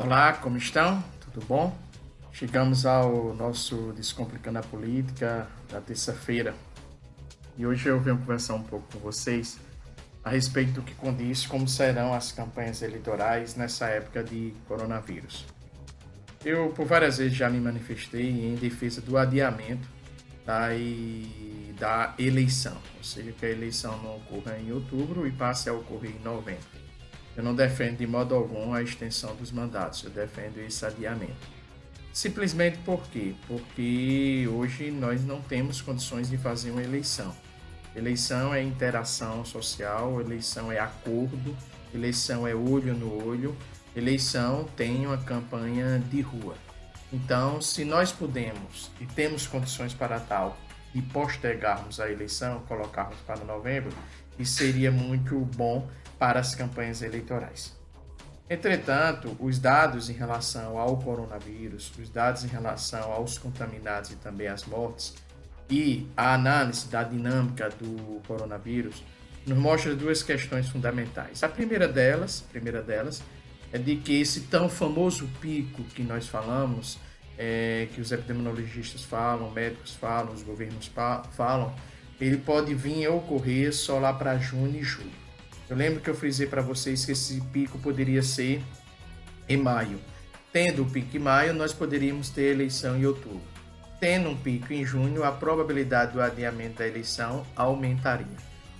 Olá, como estão? Tudo bom? Chegamos ao nosso Descomplicando a Política da terça-feira e hoje eu venho conversar um pouco com vocês a respeito do que condiz como serão as campanhas eleitorais nessa época de coronavírus. Eu, por várias vezes, já me manifestei em defesa do adiamento da eleição, ou seja, que a eleição não ocorra em outubro e passe a ocorrer em novembro. Eu não defendo de modo algum a extensão dos mandatos, eu defendo esse adiamento. Simplesmente por quê? Porque hoje nós não temos condições de fazer uma eleição. Eleição é interação social, eleição é acordo, eleição é olho no olho, eleição tem uma campanha de rua. Então, se nós podemos e temos condições para tal de postergarmos a eleição, colocarmos para novembro, isso seria muito bom para as campanhas eleitorais. Entretanto, os dados em relação ao coronavírus, os dados em relação aos contaminados e também às mortes e a análise da dinâmica do coronavírus nos mostra duas questões fundamentais. A primeira delas é de que esse tão famoso pico que nós falamos, que os epidemiologistas falam, médicos falam, os governos falam, ele pode vir a ocorrer só lá para junho e julho. Eu lembro que eu frisei para vocês que esse pico poderia ser em maio. Tendo o pico em maio, nós poderíamos ter eleição em outubro. Tendo um pico em junho, a probabilidade do adiamento da eleição aumentaria.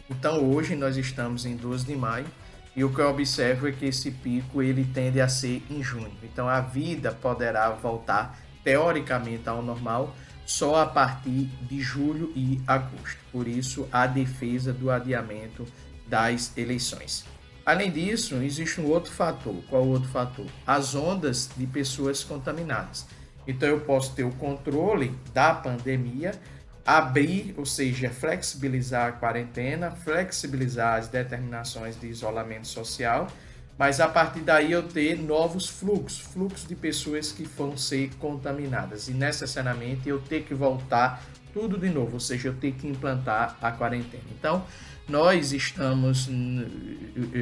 Então, hoje nós estamos em 12 de maio e o que eu observo é que esse pico ele tende a ser em junho. Então, a vida poderá voltar, teoricamente, ao normal só a partir de julho e agosto. Por isso, a defesa do adiamento das eleições. Além disso, existe um outro fator. Qual o outro fator? As ondas de pessoas contaminadas. Então, eu posso ter o controle da pandemia, abrir, ou seja, flexibilizar a quarentena, flexibilizar as determinações de isolamento social, mas a partir daí eu ter novos fluxos de pessoas que vão ser contaminadas e necessariamente eu ter que voltar tudo de novo, ou seja, eu ter que implantar a quarentena. Então, nós estamos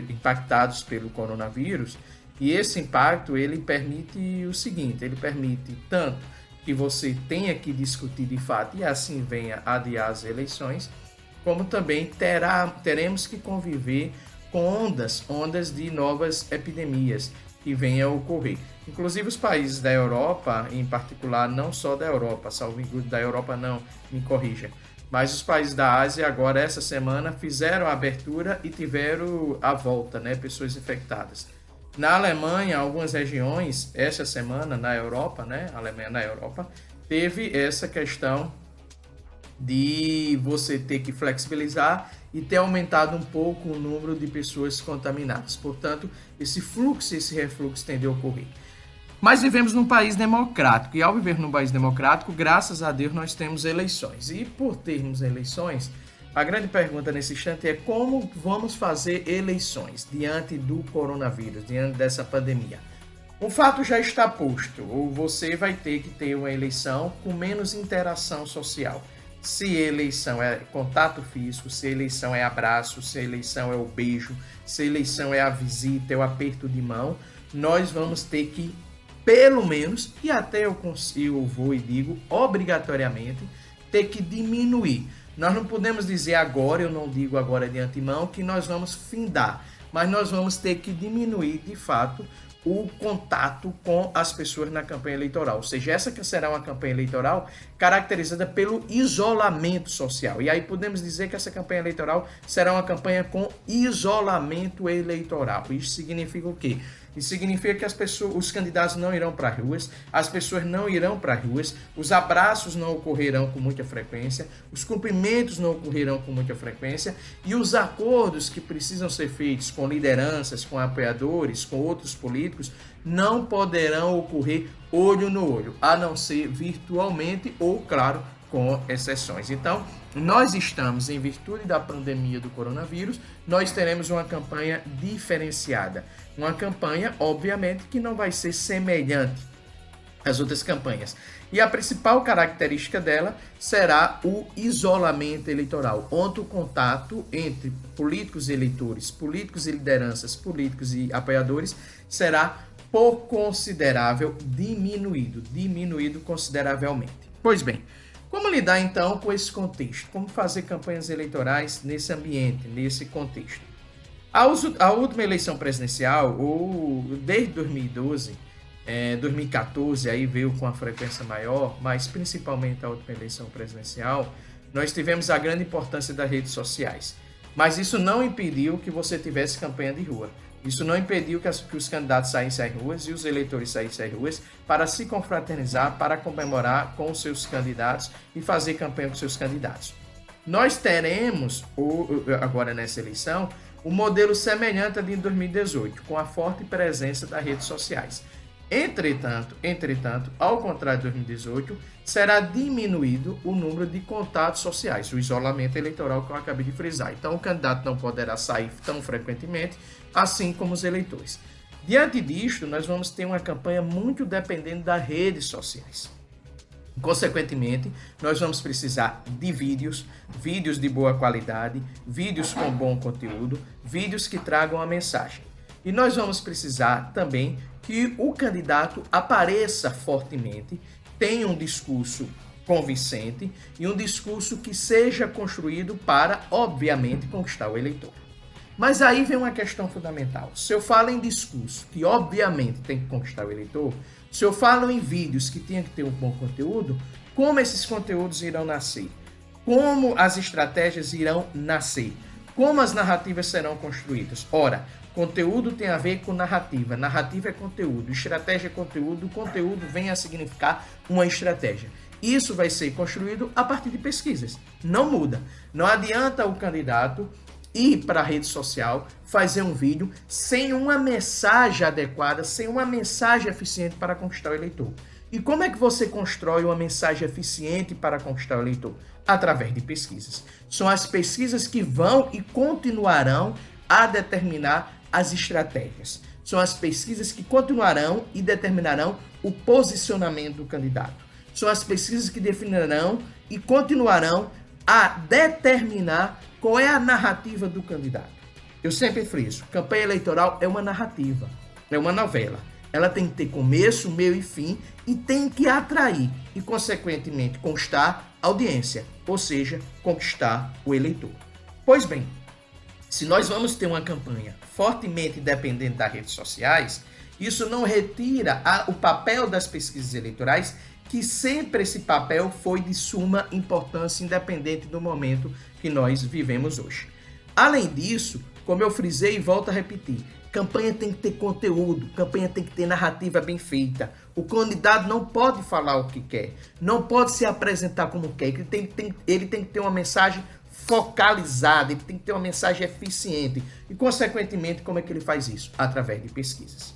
impactados pelo coronavírus e esse impacto ele permite o seguinte, ele permite tanto que você tenha que discutir de fato e assim venha adiar as eleições, como também teremos que conviver com ondas de novas epidemias que venham a ocorrer. Inclusive os países da Europa, em particular, não só da Europa, salvo engano da Europa não, me corrija, mas os países da Ásia agora, essa semana, fizeram a abertura e tiveram a volta, pessoas infectadas. Na Alemanha, algumas regiões, essa semana, na Europa, a Alemanha na Europa, teve essa questão de você ter que flexibilizar e ter aumentado um pouco o número de pessoas contaminadas. Portanto, esse fluxo, esse refluxo tende a ocorrer. Mas vivemos num país democrático, e ao viver num país democrático, graças a Deus, nós temos eleições. E por termos eleições, a grande pergunta nesse instante é como vamos fazer eleições diante do coronavírus, diante dessa pandemia. O fato já está posto, ou você vai ter que ter uma eleição com menos interação social. Se eleição é contato físico, se eleição é abraço, se eleição é o beijo, se eleição é a visita, é o aperto de mão, nós vamos ter que, pelo menos, e até eu vou e digo, obrigatoriamente, ter que diminuir. Nós não podemos dizer agora, eu não digo agora de antemão, que nós vamos findar, mas nós vamos ter que diminuir, de fato, o contato com as pessoas na campanha eleitoral. Ou seja, essa que será uma campanha eleitoral caracterizada pelo isolamento social. E aí podemos dizer que essa campanha eleitoral será uma campanha com isolamento eleitoral. Isso significa o quê? Isso significa que os candidatos não irão para as ruas, as pessoas não irão para as ruas, os abraços não ocorrerão com muita frequência, os cumprimentos não ocorrerão com muita frequência e os acordos que precisam ser feitos com lideranças, com apoiadores, com outros políticos, não poderão ocorrer olho no olho, a não ser virtualmente ou, claro, com exceções. Então, nós estamos, em virtude da pandemia do coronavírus, nós teremos uma campanha diferenciada. Uma campanha, obviamente, que não vai ser semelhante às outras campanhas. E a principal característica dela será o isolamento eleitoral, onde o contato entre políticos e eleitores, políticos e lideranças, políticos e apoiadores será por considerável, diminuído consideravelmente. Pois bem, como lidar então com esse contexto? Como fazer campanhas eleitorais nesse ambiente, nesse contexto? A última eleição presidencial, ou desde 2012, 2014 aí veio com a frequência maior, mas principalmente a última eleição presidencial, nós tivemos a grande importância das redes sociais. Mas isso não impediu que você tivesse campanha de rua. Isso não impediu que os candidatos saíssem às ruas e os eleitores saíssem às ruas para se confraternizar, para comemorar com os seus candidatos e fazer campanha com seus candidatos. Nós teremos, agora nessa eleição, um modelo semelhante ao de 2018, com a forte presença das redes sociais. Entretanto, ao contrário de 2018, será diminuído o número de contatos sociais, o isolamento eleitoral que eu acabei de frisar. Então, o candidato não poderá sair tão frequentemente, assim como os eleitores. Diante disto, nós vamos ter uma campanha muito dependente das redes sociais. Consequentemente, nós vamos precisar de vídeos de boa qualidade, vídeos com bom conteúdo, vídeos que tragam a mensagem. E nós vamos precisar também que o candidato apareça fortemente, tenha um discurso convincente e um discurso que seja construído para, obviamente, conquistar o eleitor. Mas aí vem uma questão fundamental. Se eu falo em discurso, que obviamente tem que conquistar o eleitor, se eu falo em vídeos que tem que ter um bom conteúdo, como esses conteúdos irão nascer? Como as estratégias irão nascer? Como as narrativas serão construídas? Ora, conteúdo tem a ver com narrativa. Narrativa é conteúdo, estratégia é conteúdo, conteúdo vem a significar uma estratégia. Isso vai ser construído a partir de pesquisas. Não muda. Não adianta o candidato ir para a rede social, fazer um vídeo sem uma mensagem adequada, sem uma mensagem eficiente para conquistar o eleitor. E como é que você constrói uma mensagem eficiente para conquistar o eleitor? Através de pesquisas. São as pesquisas que vão e continuarão a determinar as estratégias. São as pesquisas que continuarão e determinarão o posicionamento do candidato. São as pesquisas que definirão e continuarão a determinar qual é a narrativa do candidato. Eu sempre friso, campanha eleitoral é uma narrativa, é uma novela. Ela tem que ter começo, meio e fim e tem que atrair e, consequentemente, conquistar audiência, ou seja, conquistar o eleitor. Pois bem, se nós vamos ter uma campanha fortemente dependente das redes sociais, isso não retira o papel das pesquisas eleitorais, que sempre esse papel foi de suma importância, independente do momento que nós vivemos hoje. Além disso, como eu frisei e volto a repetir, campanha tem que ter conteúdo, campanha tem que ter narrativa bem feita. O candidato não pode falar o que quer, não pode se apresentar como quer, ele tem que ter uma mensagem focalizada, ele tem que ter uma mensagem eficiente. E, consequentemente, como é que ele faz isso? Através de pesquisas.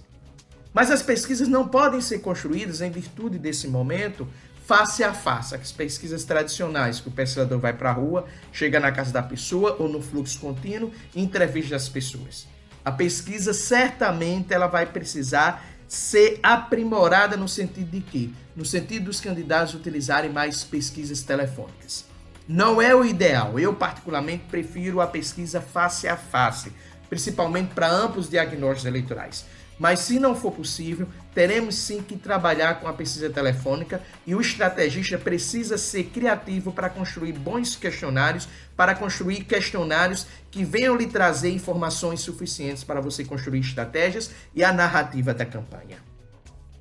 Mas as pesquisas não podem ser construídas em virtude desse momento face a face, as pesquisas tradicionais, que o pesquisador vai para a rua, chega na casa da pessoa ou no fluxo contínuo e entrevista as pessoas. A pesquisa, certamente, ela vai precisar ser aprimorada no sentido de quê? No sentido dos candidatos utilizarem mais pesquisas telefônicas. Não é o ideal. Eu, particularmente, prefiro a pesquisa face a face, principalmente para amplos diagnósticos eleitorais. Mas, se não for possível, teremos sim que trabalhar com a pesquisa telefônica e o estrategista precisa ser criativo para construir bons questionários, para construir questionários que venham lhe trazer informações suficientes para você construir estratégias e a narrativa da campanha.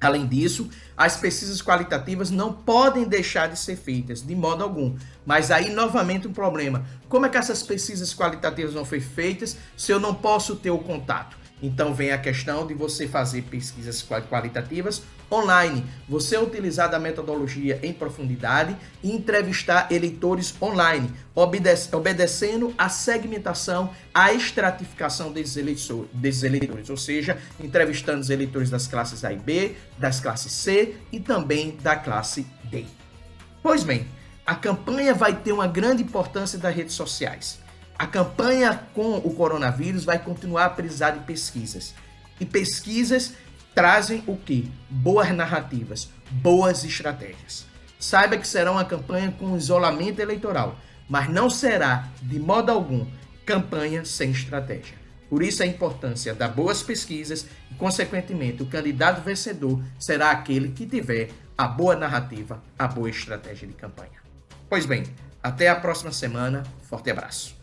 Além disso, as pesquisas qualitativas não podem deixar de ser feitas, de modo algum. Mas aí, novamente, um problema. Como é que essas pesquisas qualitativas vão ser feitas se eu não posso ter o contato? Então vem a questão de você fazer pesquisas qualitativas online, você utilizar da metodologia em profundidade e entrevistar eleitores online, obedecendo à segmentação, à estratificação desses eleitores, ou seja, entrevistando os eleitores das classes A e B, das classes C e também da classe D. Pois bem, a campanha vai ter uma grande importância das redes sociais. A campanha com o coronavírus vai continuar a precisar de pesquisas. E pesquisas trazem o quê? Boas narrativas, boas estratégias. Saiba que será uma campanha com isolamento eleitoral, mas não será, de modo algum, campanha sem estratégia. Por isso a importância das boas pesquisas e, consequentemente, o candidato vencedor será aquele que tiver a boa narrativa, a boa estratégia de campanha. Pois bem, até a próxima semana. Forte abraço.